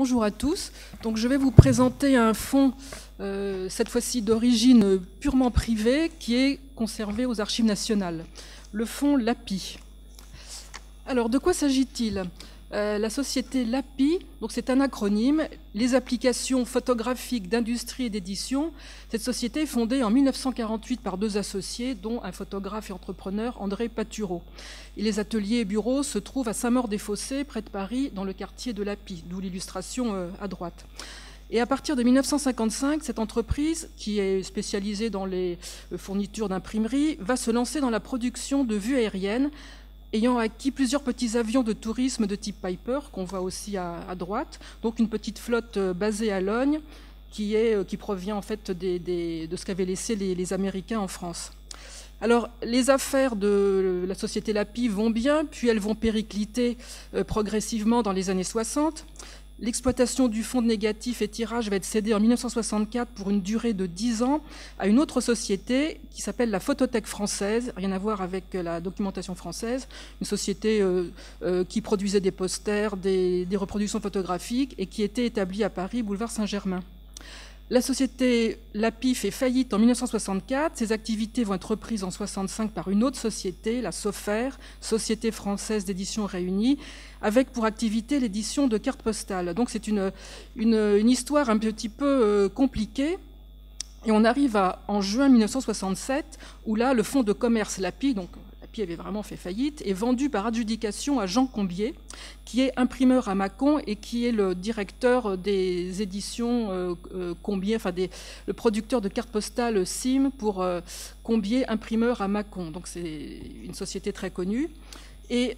Bonjour à tous. Donc, je vais vous présenter un fonds, cette fois-ci d'origine purement privée, qui est conservé aux Archives nationales, le fonds LAPI. Alors, de quoi s'agit-il? La société LAPI, donc c'est un acronyme, les applications photographiques d'industrie et d'édition. Cette société est fondée en 1948 par deux associés, dont un photographe et entrepreneur, André Patureau. Et les ateliers et bureaux se trouvent à Saint-Maur-des-Fossés, près de Paris, dans le quartier de LAPI, d'où l'illustration à droite. Et à partir de 1955, cette entreprise, qui est spécialisée dans les fournitures d'imprimerie, va se lancer dans la production de vues aériennes, ayant acquis plusieurs petits avions de tourisme de type Piper, qu'on voit aussi à droite, donc une petite flotte basée à Logne, qui provient en fait de ce qu'avaient laissé les Américains en France. Alors, les affaires de la société LAPI vont bien, puis elles vont péricliter progressivement dans les années 60. L'exploitation du fonds de négatif et tirage va être cédée en 1964 pour une durée de 10 ans à une autre société qui s'appelle la Photothèque française, rien à voir avec la documentation française, une société qui produisait des posters, des reproductions photographiques et qui était établie à Paris, boulevard Saint-Germain. La société LAPI fait faillite en 1964. Ses activités vont être reprises en 1965 par une autre société, la SOFER, Société française d'édition réunie, avec pour activité l'édition de cartes postales. Donc c'est une histoire un petit peu compliquée. Et on arrive en juin 1967, où là, le fonds de commerce LAPI, donc LAPI avait vraiment fait faillite, est vendu par adjudication à Jean Combier, qui est imprimeur à Mâcon et qui est le directeur des éditions Combier, enfin le producteur de cartes postales SIM pour Combier, imprimeur à Mâcon. Donc c'est une société très connue. Et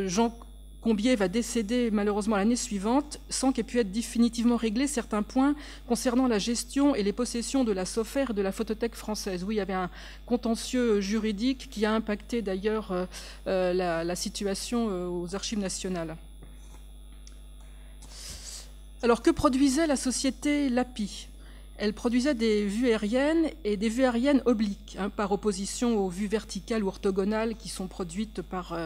Jean Combier va décéder malheureusement l'année suivante sans qu'aient pu être définitivement réglés certains points concernant la gestion et les possessions de la SOFER et de la Photothèque française. Oui, il y avait un contentieux juridique qui a impacté d'ailleurs la situation aux Archives nationales. Alors, que produisait la société LAPI ? Elle produisait des vues aériennes et des vues aériennes obliques, par opposition aux vues verticales ou orthogonales qui sont produites par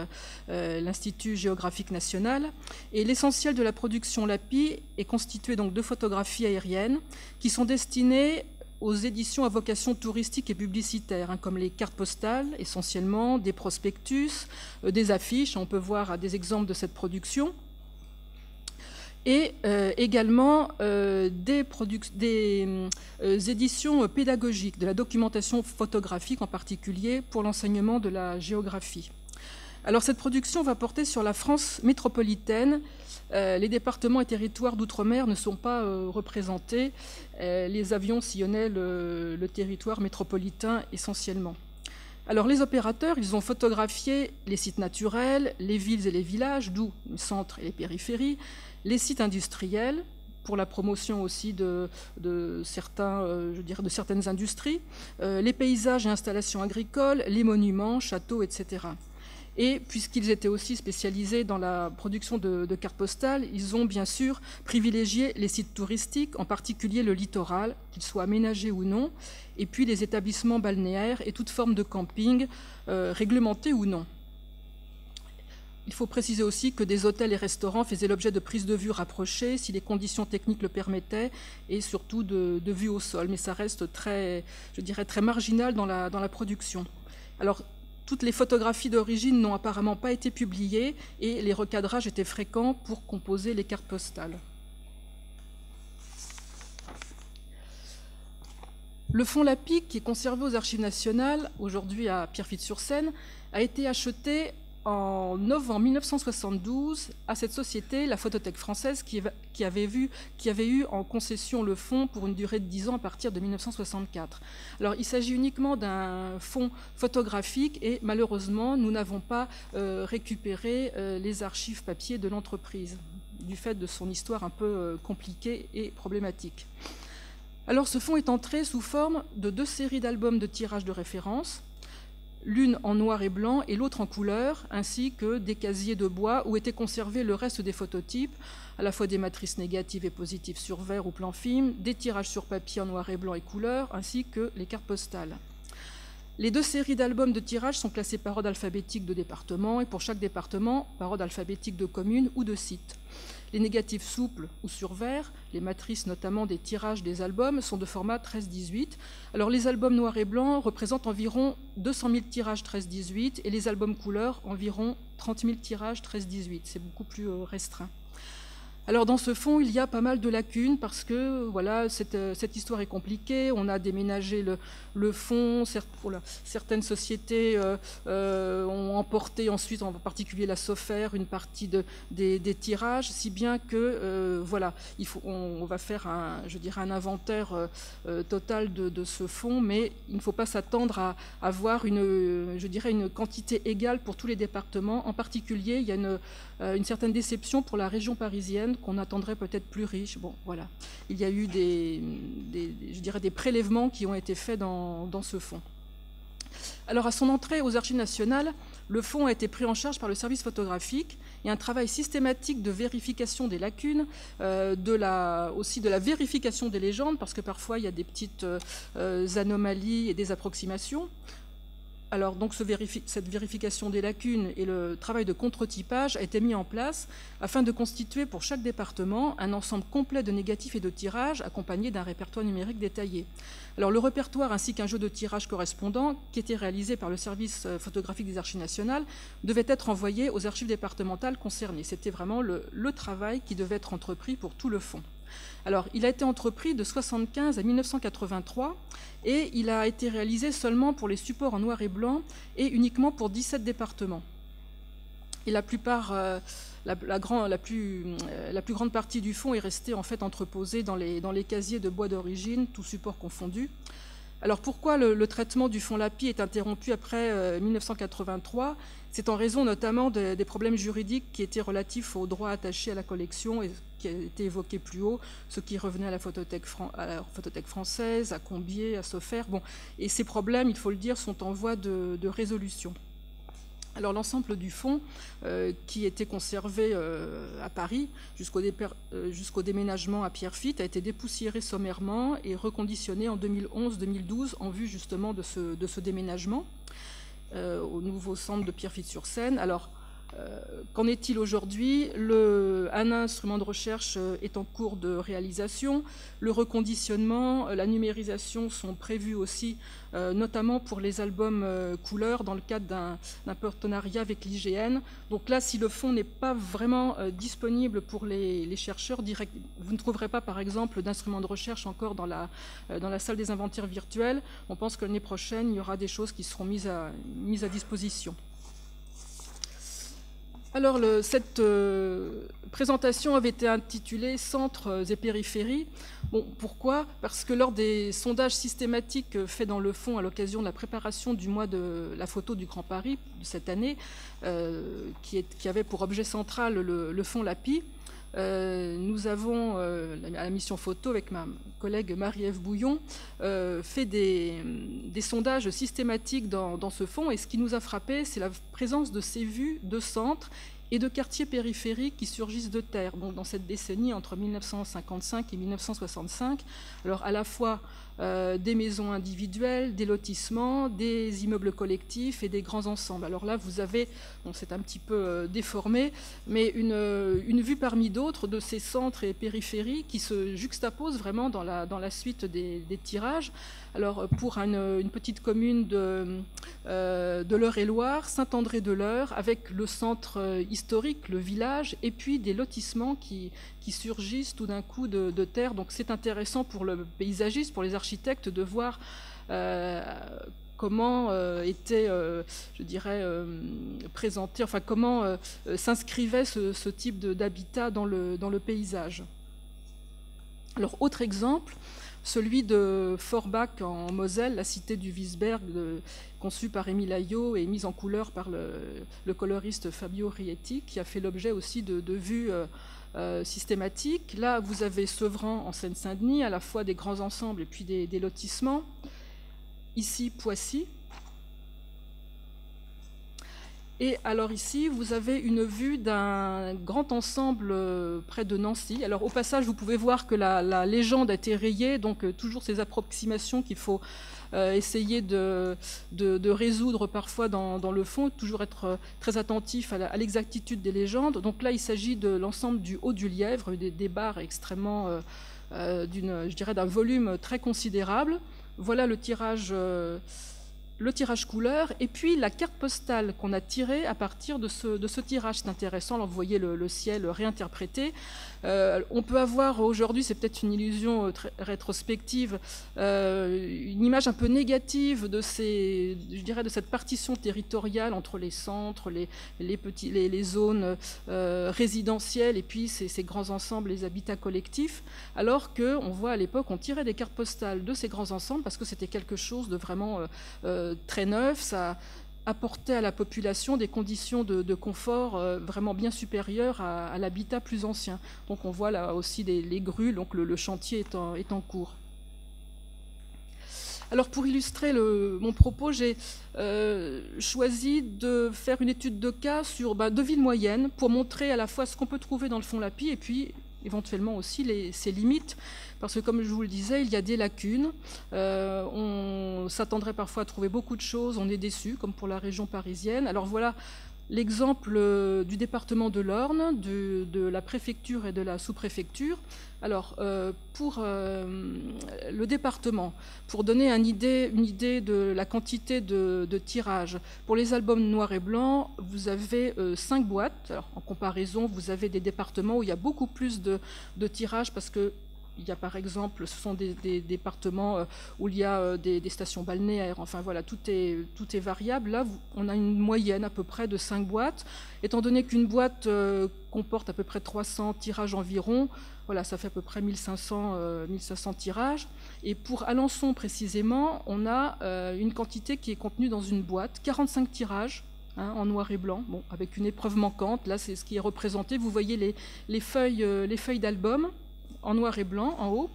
l'Institut géographique national. Et l'essentiel de la production LAPI est constitué donc de photographies aériennes qui sont destinées aux éditions à vocation touristique et publicitaire, comme les cartes postales essentiellement, des prospectus, des affiches. On peut voir des exemples de cette production. Et également des éditions pédagogiques, de la documentation photographique en particulier pour l'enseignement de la géographie. Alors cette production va porter sur la France métropolitaine. Les départements et territoires d'outre-mer ne sont pas représentés. Les avions sillonnaient le territoire métropolitain essentiellement. Alors les opérateurs, ils ont photographié les sites naturels, les villes et les villages, d'où le centre et les périphéries, les sites industriels, pour la promotion aussi de certaines industries, les paysages et installations agricoles, les monuments, châteaux, etc. Et puisqu'ils étaient aussi spécialisés dans la production de cartes postales, ils ont bien sûr privilégié les sites touristiques, en particulier le littoral, qu'il soit aménagé ou non, et puis les établissements balnéaires et toute forme de camping, réglementés ou non. Il faut préciser aussi que des hôtels et restaurants faisaient l'objet de prises de vue rapprochées si les conditions techniques le permettaient, et surtout de vues au sol. Mais ça reste très marginal dans la production. Alors, toutes les photographies d'origine n'ont apparemment pas été publiées et les recadrages étaient fréquents pour composer les cartes postales. Le fonds LAPI, qui est conservé aux Archives nationales, aujourd'hui à Pierrefitte-sur-Seine, a été acheté en novembre 1972 à cette société, la Photothèque française, qui avait eu en concession le fonds pour une durée de 10 ans à partir de 1964. Alors, il s'agit uniquement d'un fonds photographique et malheureusement, nous n'avons pas récupéré les archives papier de l'entreprise, du fait de son histoire un peu compliquée et problématique. Alors, ce fonds est entré sous forme de 2 séries d'albums de tirage de référence, l'une en noir et blanc et l'autre en couleur, ainsi que des casiers de bois où étaient conservés le reste des phototypes, à la fois des matrices négatives et positives sur verre ou plan film, des tirages sur papier en noir et blanc et couleur, ainsi que les cartes postales. Les 2 séries d'albums de tirage sont classées par ordre alphabétique de département et pour chaque département, par ordre alphabétique de commune ou de site. Les négatifs souples ou sur verre, les matrices notamment des tirages des albums, sont de format 13-18. Alors les albums noirs et blancs représentent environ 200 000 tirages 13-18 et les albums couleurs environ 30 000 tirages 13-18. C'est beaucoup plus restreint. Alors dans ce fonds, il y a pas mal de lacunes parce que voilà, cette histoire est compliquée. On a déménagé le fonds. Certaines sociétés ont emporté ensuite, en particulier la Sofer, une partie des tirages, si bien que voilà, on va faire un inventaire total de ce fonds, mais il ne faut pas s'attendre à avoir une quantité égale pour tous les départements. En particulier, il y a une certaine déception pour la région parisienne qu'on attendrait peut-être plus riche. Bon, voilà. Il y a eu des prélèvements qui ont été faits dans ce fonds. Alors, à son entrée aux Archives nationales, le fonds a été pris en charge par le service photographique et un travail systématique de vérification des lacunes, aussi de la vérification des légendes, parce que parfois il y a des petites anomalies et des approximations. Alors, donc, cette vérification des lacunes et le travail de contre-typage a été mis en place afin de constituer pour chaque département un ensemble complet de négatifs et de tirages accompagné d'un répertoire numérique détaillé. Alors, le répertoire ainsi qu'un jeu de tirage correspondant qui était réalisé par le service photographique des Archives nationales devait être envoyé aux archives départementales concernées. C'était vraiment le travail qui devait être entrepris pour tout le fonds. Alors, il a été entrepris de 1975 à 1983 et il a été réalisé seulement pour les supports en noir et blanc et uniquement pour 17 départements. Et la plus grande partie du fonds est restée en fait entreposée dans les casiers de bois d'origine, tous supports confondus. Alors pourquoi le traitement du fonds LAPI est interrompu après 1983 ? C'est en raison notamment des problèmes juridiques qui étaient relatifs aux droits attachés à la collection et qui a été évoqué plus haut, ce qui revenait à la Photothèque française, à Combier, à Sofer. Bon, et ces problèmes, il faut le dire, sont en voie de résolution. Alors l'ensemble du fonds, qui était conservé à Paris jusqu'au déménagement à Pierrefitte, a été dépoussiéré sommairement et reconditionné en 2011-2012 en vue justement de ce déménagement au nouveau centre de Pierrefitte-sur-Seine. Alors, qu'en est-il aujourd'hui ? Un instrument de recherche est en cours de réalisation. Le reconditionnement, la numérisation sont prévus aussi, notamment pour les albums couleurs, dans le cadre d'un partenariat avec l'IGN. Donc là, si le fonds n'est pas vraiment disponible pour les chercheurs, vous ne trouverez pas, par exemple, d'instruments de recherche encore dans la salle des inventaires virtuels. On pense que l'année prochaine, il y aura des choses qui seront mises à disposition. Alors, cette présentation avait été intitulée « Centres et périphéries ». Bon, pourquoi ? Parce que lors des sondages systématiques faits dans le fonds à l'occasion de la préparation du mois de la photo du Grand Paris de cette année, qui avait pour objet central le fonds LAPI, nous avons, à la mission photo, avec ma collègue Marie-Ève Bouillon, fait des sondages systématiques dans ce fonds. Et ce qui nous a frappé, c'est la présence de ces vues de centres et de quartiers périphériques qui surgissent de terre, donc dans cette décennie entre 1955 et 1965. Alors à la fois des maisons individuelles, des lotissements, des immeubles collectifs et des grands ensembles. Alors là, vous avez, bon, c'est un petit peu déformé, mais une vue parmi d'autres de ces centres et périphéries qui se juxtaposent vraiment dans la suite des tirages. Alors pour une petite commune de l'Eure-et-Loire, Saint-André-de-l'Eure, avec le centre historique, le village, et puis des lotissements qui surgissent tout d'un coup de terre. Donc c'est intéressant pour le paysagiste, pour les architectes, de voir comment était, je dirais, présenté, enfin comment s'inscrivait ce type d'habitat dans le paysage. Alors autre exemple, celui de Forbach en Moselle, la cité du Wiesberg, conçue par Émile Aillot et mise en couleur par le coloriste Fabio Rietti, qui a fait l'objet aussi de vues systématiques. Là, vous avez Sevran en Seine-Saint-Denis, à la fois des grands ensembles et puis des lotissements. Ici, Poissy. Et alors ici, vous avez une vue d'un grand ensemble près de Nancy. Alors au passage, vous pouvez voir que la légende a été rayée, donc toujours ces approximations qu'il faut essayer de résoudre parfois dans le fond, toujours être très attentif à l'exactitude des légendes. Donc là, il s'agit de l'ensemble du Haut du Lièvre, des barres extrêmement, je dirais, d'un volume très considérable. Voilà le tirage couleur, et puis la carte postale qu'on a tirée à partir de ce tirage. C'est intéressant, alors vous voyez le ciel réinterprété. On peut avoir aujourd'hui, c'est peut-être une illusion rétrospective, une image un peu négative de cette partition territoriale entre les centres, les zones résidentielles et puis ces grands ensembles, les habitats collectifs, alors qu'on voit à l'époque, on tirait des cartes postales de ces grands ensembles parce que c'était quelque chose de vraiment très neuf, ça apportait à la population des conditions de confort vraiment bien supérieures à l'habitat plus ancien. Donc on voit là aussi les grues, donc le chantier est en cours. Alors pour illustrer mon propos, j'ai choisi de faire une étude de cas sur 2 villes moyennes pour montrer à la fois ce qu'on peut trouver dans le fond Lapie et puis éventuellement aussi ses limites, parce que comme je vous le disais, il y a des lacunes. On s'attendrait parfois à trouver beaucoup de choses, on est déçu, comme pour la région parisienne. Alors voilà l'exemple du département de l'Orne, de la préfecture et de la sous-préfecture. Alors, pour le département, pour donner une idée de la quantité de tirages, pour les albums noirs et blancs, vous avez 5 boîtes. Alors, en comparaison, vous avez des départements où il y a beaucoup plus de tirages parce que il y a par exemple, ce sont des départements où il y a des stations balnéaires, enfin voilà, tout est variable. Là, on a une moyenne à peu près de 5 boîtes. Étant donné qu'une boîte comporte à peu près 300 tirages environ, voilà, ça fait à peu près 1500 tirages. Et pour Alençon précisément, on a une quantité qui est contenue dans une boîte, 45 tirages. En noir et blanc, bon, avec une épreuve manquante. Là, c'est ce qui est représenté. Vous voyez les feuilles d'album en noir et blanc, en haut.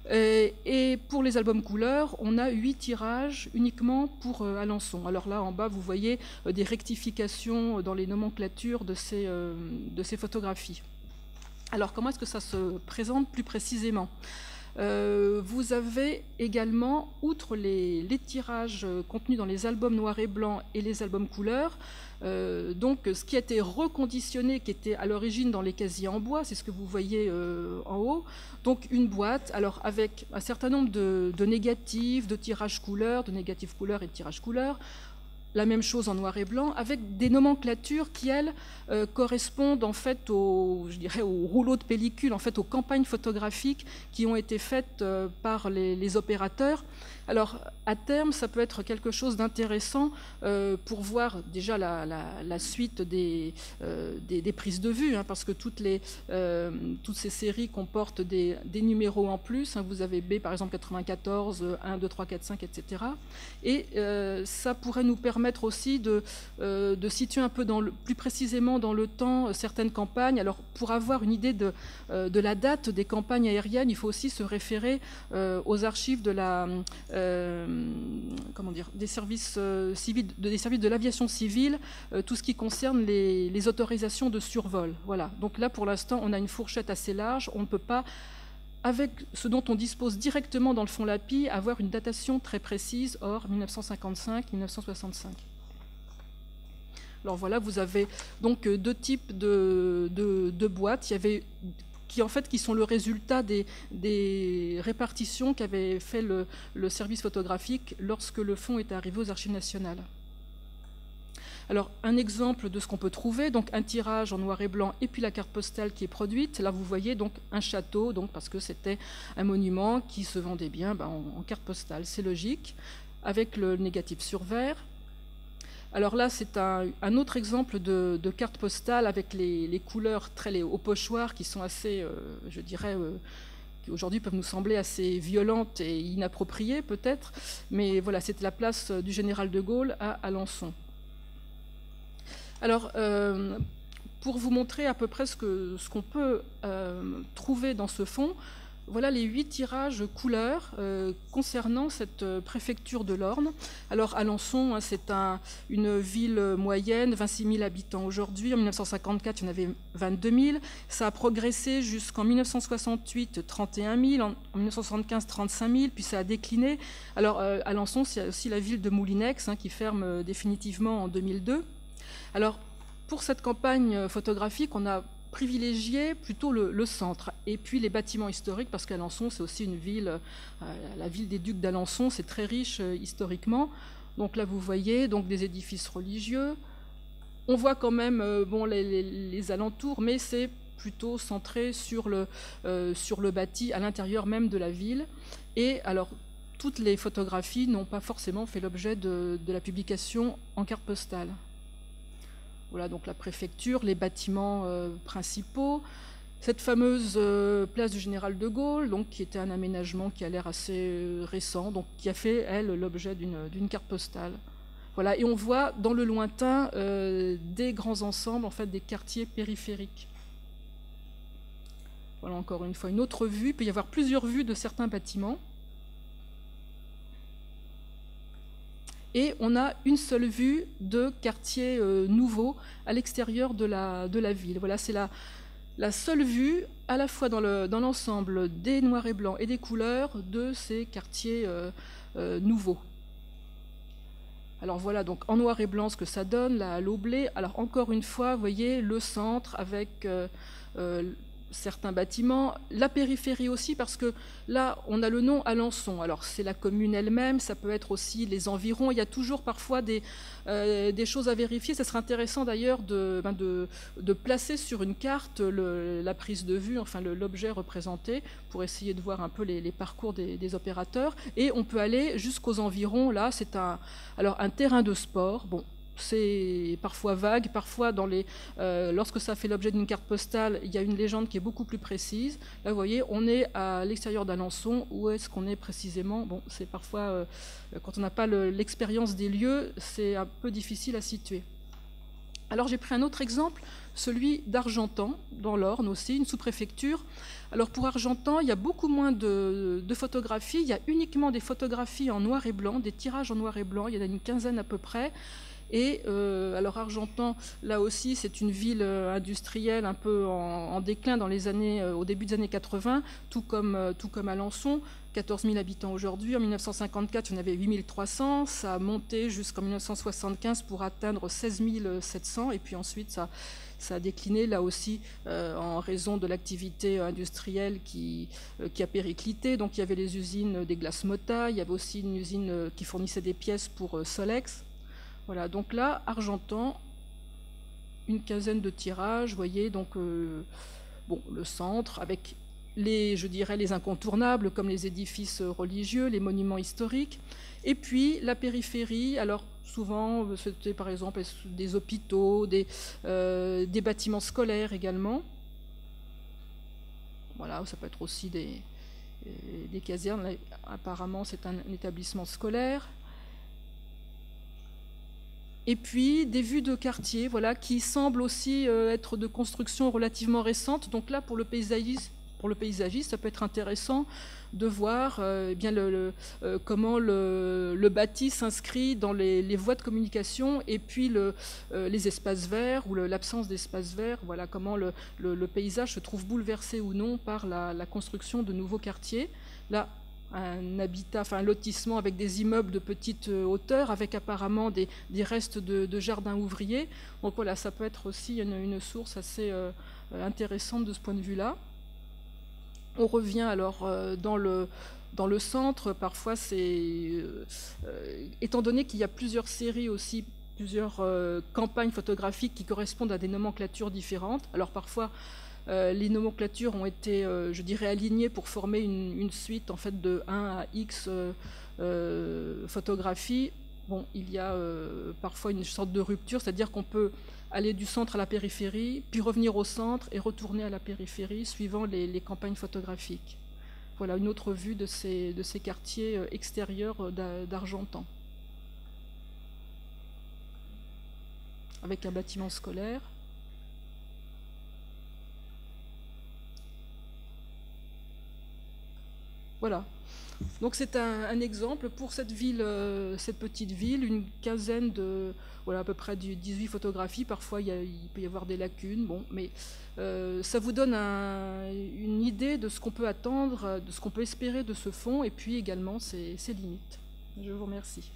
Et pour les albums couleurs, on a 8 tirages uniquement pour Alençon. Alors là, en bas, vous voyez des rectifications dans les nomenclatures de ces photographies. Alors, comment est-ce que ça se présente plus précisément ? Vous avez également, outre les tirages contenus dans les albums noirs et blancs et les albums couleurs, donc ce qui a été reconditionné, qui était à l'origine dans les casiers en bois, c'est ce que vous voyez en haut, donc une boîte, alors avec un certain nombre de négatifs, de tirages couleurs, de négatifs couleurs et de tirages couleurs, la même chose en noir et blanc, avec des nomenclatures qui, elles, correspondent en fait au rouleau de pellicule, en fait aux campagnes photographiques qui ont été faites par les opérateurs. Alors, à terme, ça peut être quelque chose d'intéressant pour voir déjà la suite des prises de vue, hein, parce que toutes ces séries comportent des numéros en plus. Hein, vous avez B, par exemple, 94, 1, 2, 3, 4, 5, etc. Et ça pourrait nous permettre aussi de situer un peu plus précisément dans le temps certaines campagnes. Alors, pour avoir une idée de la date des campagnes aériennes, il faut aussi se référer aux archives des services civils, des services de l'aviation civile, tout ce qui concerne les autorisations de survol. Voilà. Donc là, pour l'instant, on a une fourchette assez large. On ne peut pas, avec ce dont on dispose directement dans le fond Lapie, avoir une datation très précise, hors 1955-1965. Alors voilà, vous avez donc 2 types de boîtes. Il y avait qui sont le résultat des répartitions qu'avait fait le service photographique lorsque le fonds est arrivé aux Archives nationales. Alors, un exemple de ce qu'on peut trouver, donc un tirage en noir et blanc et puis la carte postale qui est produite. Là, vous voyez donc un château, donc parce que c'était un monument qui se vendait bien en carte postale. C'est logique, avec le négatif sur verre. Alors là, c'est un autre exemple de carte postale avec les couleurs au pochoir qui sont assez, je dirais, qui aujourd'hui peuvent nous sembler assez violentes et inappropriées peut-être. Mais voilà, c'était la place du Général de Gaulle à Alençon. Alors, pour vous montrer à peu près ce qu'on peut trouver dans ce fond, Voilà les 8 tirages couleurs concernant cette préfecture de l'Orne. Alors Alençon, hein, c'est une ville moyenne, 26 000 habitants aujourd'hui. En 1954, il y en avait 22 000. Ça a progressé jusqu'en 1968, 31 000. En 1975, 35 000. Puis ça a décliné. Alors Alençon, c'est aussi la ville de Moulinex, hein, qui ferme définitivement en 2002. Alors pour cette campagne photographique, on a privilégier plutôt le centre et puis les bâtiments historiques, parce qu'Alençon c'est aussi une ville, la ville des ducs d'Alençon, c'est très riche historiquement. Donc là vous voyez donc des édifices religieux, on voit quand même bon, les alentours, mais c'est plutôt centré sur le bâti à l'intérieur même de la ville. Et alors toutes les photographies n'ont pas forcément fait l'objet de la publication en carte postale. Voilà donc la préfecture, les bâtiments principaux, cette fameuse place du Général de Gaulle, donc, qui était un aménagement qui a l'air assez récent, donc, qui a fait, elle, l'objet d'une carte postale. Voilà, et on voit dans le lointain des grands ensembles, en fait, des quartiers périphériques. Voilà encore une fois une autre vue, il peut y avoir plusieurs vues de certains bâtiments. Et on a une seule vue de quartier nouveau à l'extérieur de la ville. Voilà, c'est la seule vue, à la fois dans l'ensemble des noirs et blancs et des couleurs, de ces quartiers nouveaux. Alors voilà, donc en noir et blanc, ce que ça donne, là, à l'eau blé. Alors encore une fois, vous voyez, le centre avec certains bâtiments, la périphérie aussi, parce que là, on a le nom Alençon. Alors, c'est la commune elle-même, ça peut être aussi les environs. Il y a toujours parfois des choses à vérifier. Ça serait intéressant d'ailleurs de placer sur une carte la prise de vue, enfin l'objet représenté, pour essayer de voir un peu les parcours des opérateurs. Et on peut aller jusqu'aux environs. Là, c'est un terrain de sport. Bon, c'est parfois vague, parfois lorsque ça fait l'objet d'une carte postale, il y a une légende qui est beaucoup plus précise. Là, vous voyez, on est à l'extérieur d'Alençon. Où est-ce qu'on est précisément? Bon, c'est parfois, quand on n'a pas l'expérience des lieux, c'est un peu difficile à situer. Alors j'ai pris un autre exemple, celui d'Argentan, dans l'Orne aussi, une sous-préfecture. Alors pour Argentan, il y a beaucoup moins de photographies, il y a uniquement des photographies en noir et blanc, des tirages en noir et blanc, il y en a une quinzaine à peu près. Et alors Argentan, là aussi, c'est une ville industrielle un peu en déclin au début des années 80, tout comme Alençon, 14 000 habitants aujourd'hui. En 1954, il y en avait 8 300. Ça a monté jusqu'en 1975 pour atteindre 16 700. Et puis ensuite, ça a décliné là aussi en raison de l'activité industrielle qui a périclité. Donc il y avait les usines des glaces Mota, il y avait aussi une usine qui fournissait des pièces pour Solex. Voilà, donc là, Argentan, une quinzaine de tirages, vous voyez, donc le centre avec je dirais les incontournables comme les édifices religieux, les monuments historiques, et puis la périphérie. Alors souvent, c'était par exemple des hôpitaux, des bâtiments scolaires également. Voilà, ça peut être aussi des casernes. Là, apparemment, c'est un établissement scolaire. Et puis des vues de quartier, voilà, qui semblent aussi être de construction relativement récente. Donc là, pour le paysagiste, ça peut être intéressant de voir comment le bâti s'inscrit dans les voies de communication et puis les espaces verts ou l'absence d'espaces verts. Voilà comment le paysage se trouve bouleversé ou non par la construction de nouveaux quartiers. Là, un habitat, enfin un lotissement avec des immeubles de petite hauteur, avec apparemment des restes de jardins ouvriers. Donc voilà, ça peut être aussi une source assez intéressante de ce point de vue-là. On revient alors dans le centre. Parfois, étant donné qu'il y a plusieurs séries aussi, plusieurs campagnes photographiques qui correspondent à des nomenclatures différentes. Alors parfois, les nomenclatures ont été, je dirais, alignées pour former une suite en fait de 1 à X photographies. Bon, il y a parfois une sorte de rupture, c'est-à-dire qu'on peut aller du centre à la périphérie, puis revenir au centre et retourner à la périphérie suivant les campagnes photographiques. Voilà une autre vue de ces quartiers extérieurs d'Argentan, avec un bâtiment scolaire. Voilà. Donc c'est un exemple pour cette ville, cette petite ville, une quinzaine de, voilà, à peu près 18 photographies. Parfois il peut y avoir des lacunes, bon, mais ça vous donne une idée de ce qu'on peut attendre, de ce qu'on peut espérer de ce fonds, et puis également ses limites. Je vous remercie.